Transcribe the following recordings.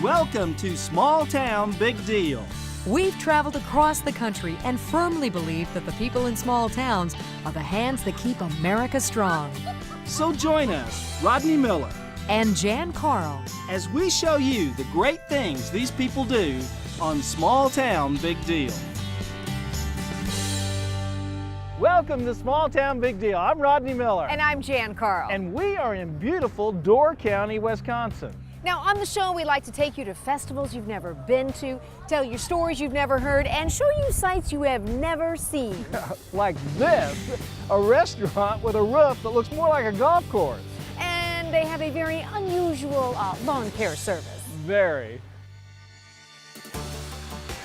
Welcome to Small Town Big Deal. We've traveled across the country and firmly believe that the people in small towns are the hands that keep America strong. So join us, Rodney Miller, And Jan Carl, as we show you the great things these people do on Small Town Big Deal. Welcome to Small Town Big Deal. I'm Rodney Miller. And I'm Jan Carl. And we are in beautiful Door County, Wisconsin. Now, on the show, we like to take you to festivals you've never been to, tell you stories you've never heard, and show you sights you have never seen. Like this, a restaurant with a roof that looks more like a golf course. And they have a very unusual lawn care service. Very.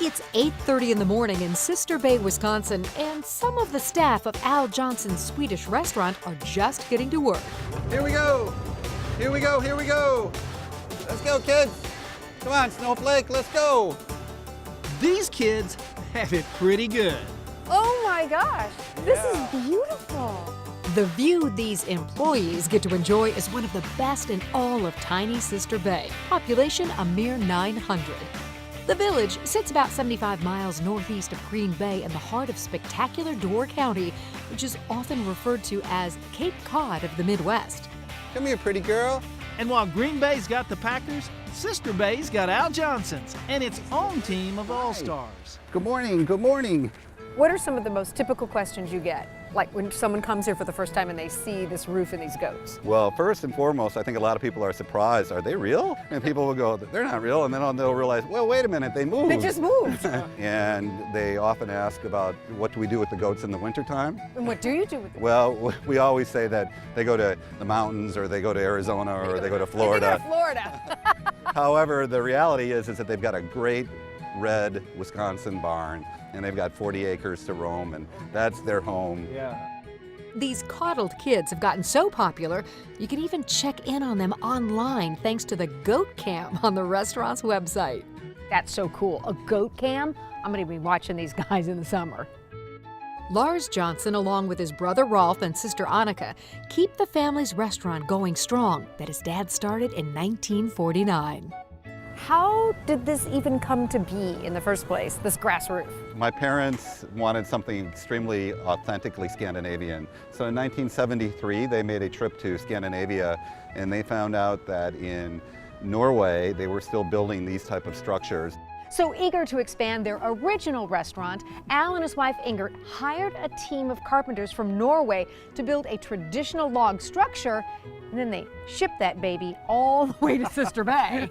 it's 8:30 in the morning in Sister Bay, Wisconsin, and some of the staff of Al Johnson's Swedish restaurant are just getting to work. Here we go. Here we go. Here we go. Let's go, kids. Come on, Snowflake, let's go. These kids have it pretty good. Oh my gosh, this is beautiful. The view these employees get to enjoy is one of the best in all of tiny Sister Bay. Population a mere 900. The village sits about 75 miles northeast of Green Bay in the heart of spectacular Door County, which is often referred to as Cape Cod of the Midwest. Come here, pretty girl. And while Green Bay's got the Packers, Sister Bay's got Al Johnson's and its own team of all-stars. Good morning, good morning. What are some of the most typical questions you get? Like when someone comes here for the first time and they see this roof and these goats? Well, first and foremost, I think a lot of people are surprised. Are they real? And people will go, they're not real. And then they'll realize, well, wait a minute, they moved. They just moved. And they often ask about what do we do with the goats in the wintertime? And what do you do with them? Well, we always say that they go to the mountains or they go to Arizona or they go to Florida. They go to Florida. However, the reality is that they've got a great red Wisconsin barn and they've got 40 acres to roam and that's their home. Yeah. These coddled kids have gotten so popular, you can even check in on them online thanks to the goat cam on the restaurant's website. That's so cool. A goat cam? I'm going to be watching these guys in the summer. Lars Johnson, along with his brother Rolf and sister Annika, keep the family's restaurant going strong that his dad started in 1949. How did this even come to be in the first place, this grass roof? My parents wanted something extremely authentically Scandinavian. So in 1973, they made a trip to Scandinavia and they found out that in Norway, they were still building these type of structures. So eager to expand their original restaurant, Al and his wife Inger hired a team of carpenters from Norway to build a traditional log structure, and then they shipped that baby all the way to Sister Bay.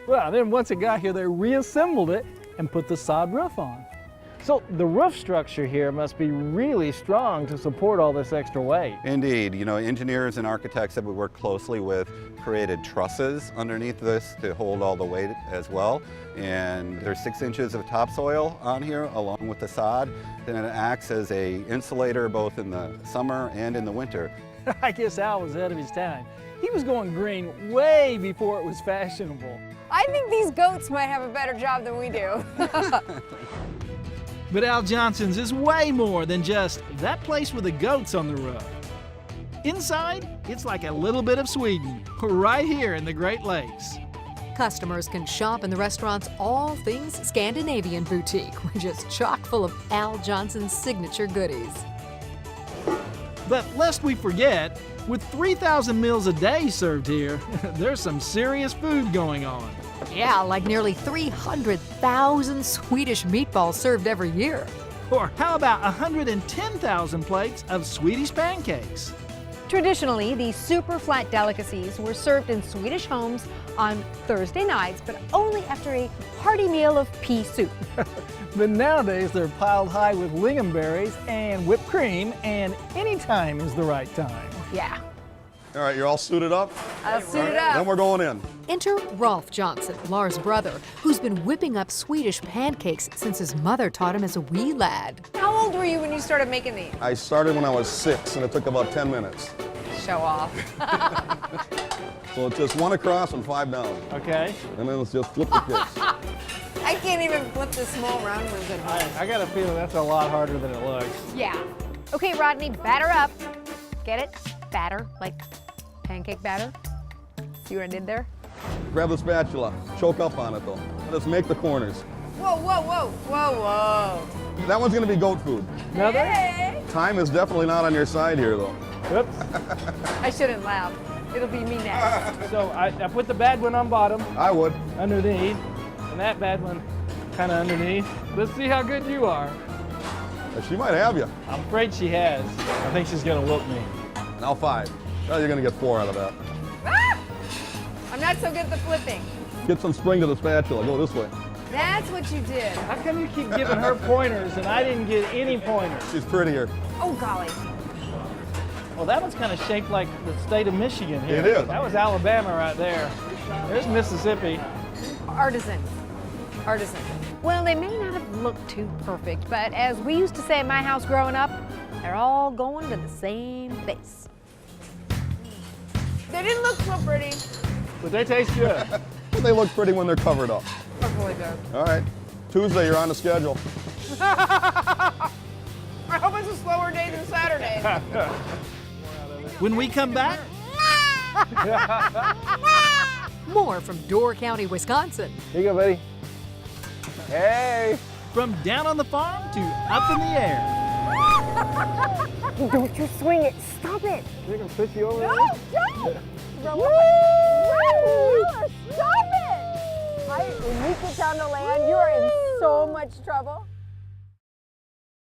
Well, then once it got here, they reassembled it and put the sod roof on. So the roof structure here must be really strong to support all this extra weight. Indeed, you know, engineers and architects that we work closely with created trusses underneath this to hold all the weight as well. And there's 6 inches of topsoil on here along with the sod. And it acts as a insulator both in the summer and in the winter. I guess Al was ahead of his time. He was going green way before it was fashionable. I think these goats might have a better job than we do. But Al Johnson's is way more than just that place with the goats on the roof. Inside, it's like a little bit of Sweden, right here in the Great Lakes. Customers can shop in the restaurant's All Things Scandinavian boutique, which is chock full of Al Johnson's signature goodies. But lest we forget, with 3,000 meals a day served here, there's some serious food going on. Yeah, like nearly 300,000 Swedish meatballs served every year. Or how about 110,000 plates of Swedish pancakes? Traditionally, these super flat delicacies were served in Swedish homes on Thursday nights, but only after a hearty meal of pea soup. But nowadays they're piled high with lingonberries and whipped cream, and any time is the right time. Yeah. All right, you're all suited up? I'll suit it Then up. we're going in. Enter Rolf Johnson, Lars' brother, who's been whipping up Swedish pancakes since his mother taught him as a wee lad. How old were you when you started making these? I started when I was 6, and it took about 10 minutes. Show off. So it's just 1 across and 5 down. Okay. And then let's just flip the disc. I can't even flip the small round ones at home. I got a feeling that's a lot harder than it looks. Yeah. Okay, Rodney, batter up. Get it? Batter, like pancake batter. See what I did there? Grab the spatula. Choke up on it though. Let us make the corners. Whoa, whoa, whoa, whoa, whoa. That one's gonna be goat food. Another? Hey. Time is definitely not on your side here though. Oops. I shouldn't laugh. It'll be me next. So I put the bad one on bottom, I would. underneath, and that bad one kind of underneath. Let's see how good you are. She might have you. I'm afraid she has. I think she's gonna whoop me. Now 5. Well, you're gonna get 4 out of that. Ah! I'm not so good at the flipping. Get some spring to the spatula. Go this way. That's what you did. How come you keep giving her pointers and I didn't get any pointers? She's prettier. Oh, golly. Well, that one's kind of shaped like the state of Michigan here. It is. That was Alabama right there. There's Mississippi. Artisan. Artisan. Well, they may not have looked too perfect, but as we used to say in my house growing up, they're all going to the same place. They didn't look so pretty. But they taste good. But they look pretty when they're covered up. Hopefully good. All right. Tuesday, you're on the schedule. I hope it's a slower day than Saturday. When we come back, More from Door County, Wisconsin. Here you go, buddy. Hey. from down on the farm to up in the air. Don't you swing it. Stop it. They're gonna push you over there. No, don't. Stop it. When we get down to land, you are in so much trouble.